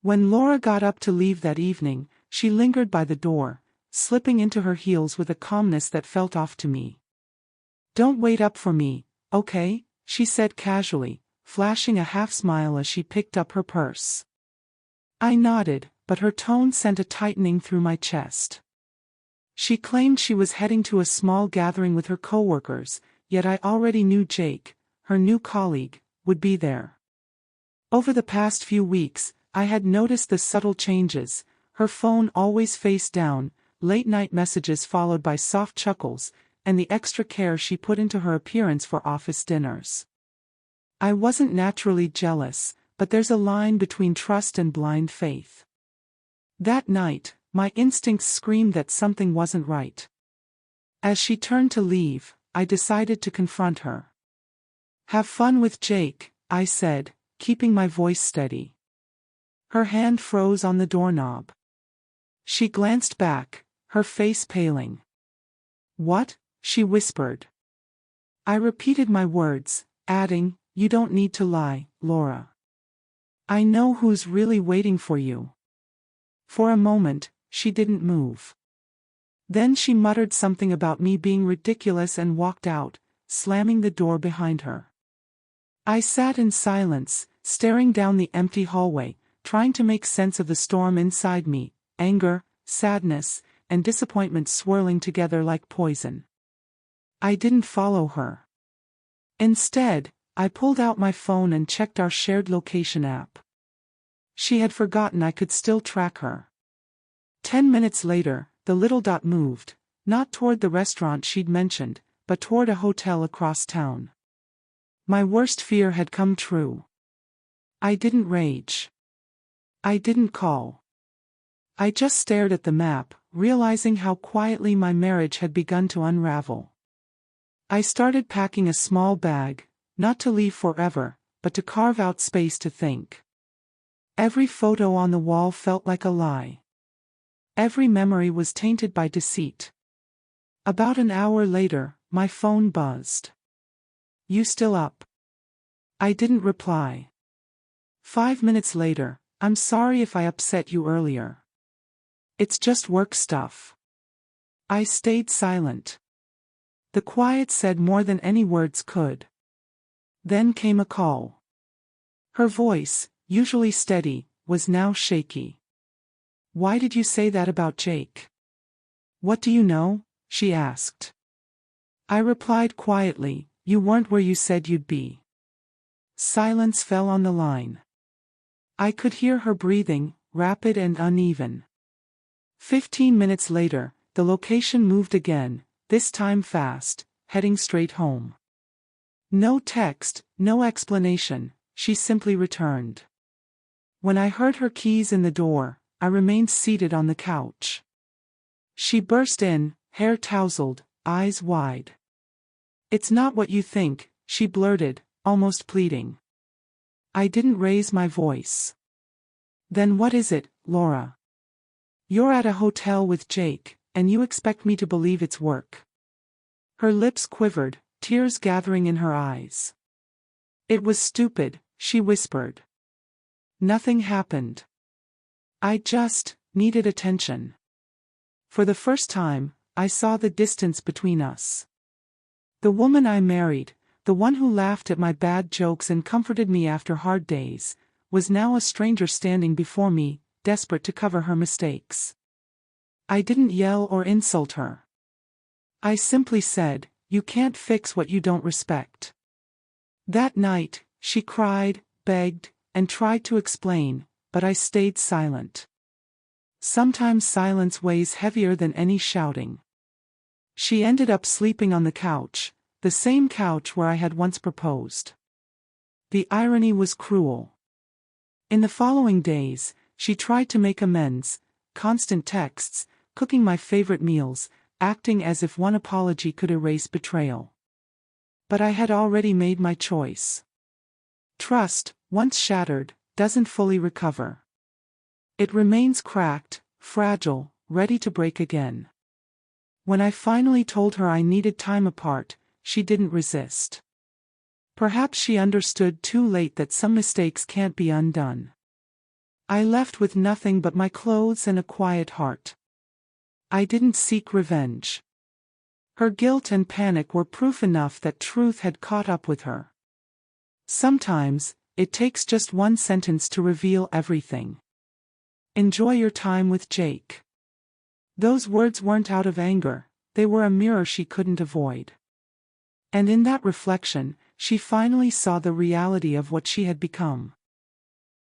When Laura got up to leave that evening, she lingered by the door, slipping into her heels with a calmness that felt off to me. "Don't wait up for me, okay?" she said casually, flashing a half-smile as she picked up her purse. I nodded, but her tone sent a tightening through my chest. She claimed she was heading to a small gathering with her coworkers, yet I already knew Jake, her new colleague, would be there. Over the past few weeks, I had noticed the subtle changes: her phone always face down, late-night messages followed by soft chuckles, and the extra care she put into her appearance for office dinners. I wasn't naturally jealous, but there's a line between trust and blind faith. That night, my instincts screamed that something wasn't right. As she turned to leave, I decided to confront her. "Have fun with Jake," I said, keeping my voice steady. Her hand froze on the doorknob. She glanced back, her face paling. "What?" she whispered. I repeated my words, adding, "You don't need to lie, Laura. I know who's really waiting for you." For a moment, she didn't move. Then she muttered something about me being ridiculous and walked out, slamming the door behind her. I sat in silence, staring down the empty hallway, trying to make sense of the storm inside me: anger, sadness, and disappointment swirling together like poison. I didn't follow her. Instead, I pulled out my phone and checked our shared location app. She had forgotten I could still track her. 10 minutes later, the little dot moved, not toward the restaurant she'd mentioned, but toward a hotel across town. My worst fear had come true. I didn't rage. I didn't call. I just stared at the map, realizing how quietly my marriage had begun to unravel. I started packing a small bag, not to leave forever, but to carve out space to think. Every photo on the wall felt like a lie. Every memory was tainted by deceit. About an hour later, my phone buzzed. "You still up?" I didn't reply. 5 minutes later, "I'm sorry if I upset you earlier. It's just work stuff." I stayed silent. The quiet said more than any words could. Then came a call. Her voice, usually steady, was now shaky. "Why did you say that about Jake?" "What do you know?" she asked. I replied quietly, "You weren't where you said you'd be." Silence fell on the line. I could hear her breathing, rapid and uneven. 15 minutes later, the location moved again, this time fast, heading straight home. No text, no explanation, she simply returned. When I heard her keys in the door, I remained seated on the couch. She burst in, hair tousled, eyes wide. "It's not what you think," she blurted, almost pleading. I didn't raise my voice. "Then what is it, Laura? You're at a hotel with Jake, and you expect me to believe it's work?" Her lips quivered, tears gathering in her eyes. "It was stupid," she whispered. "Nothing happened. I just needed attention." For the first time, I saw the distance between us. The woman I married, the one who laughed at my bad jokes and comforted me after hard days, was now a stranger standing before me, desperate to cover her mistakes. I didn't yell or insult her. I simply said, "You can't fix what you don't respect." That night, she cried, begged, and tried to explain, but I stayed silent. Sometimes silence weighs heavier than any shouting. She ended up sleeping on the couch, the same couch where I had once proposed. The irony was cruel. In the following days, she tried to make amends: constant texts, cooking my favorite meals, acting as if one apology could erase betrayal. But I had already made my choice. Trust, once shattered, doesn't fully recover. It remains cracked, fragile, ready to break again. When I finally told her I needed time apart, she didn't resist. Perhaps she understood too late that some mistakes can't be undone. I left with nothing but my clothes and a quiet heart. I didn't seek revenge. Her guilt and panic were proof enough that truth had caught up with her. Sometimes, it takes just one sentence to reveal everything. Enjoy your time with Jake. Those words weren't out of anger, they were a mirror she couldn't avoid. And in that reflection, she finally saw the reality of what she had become.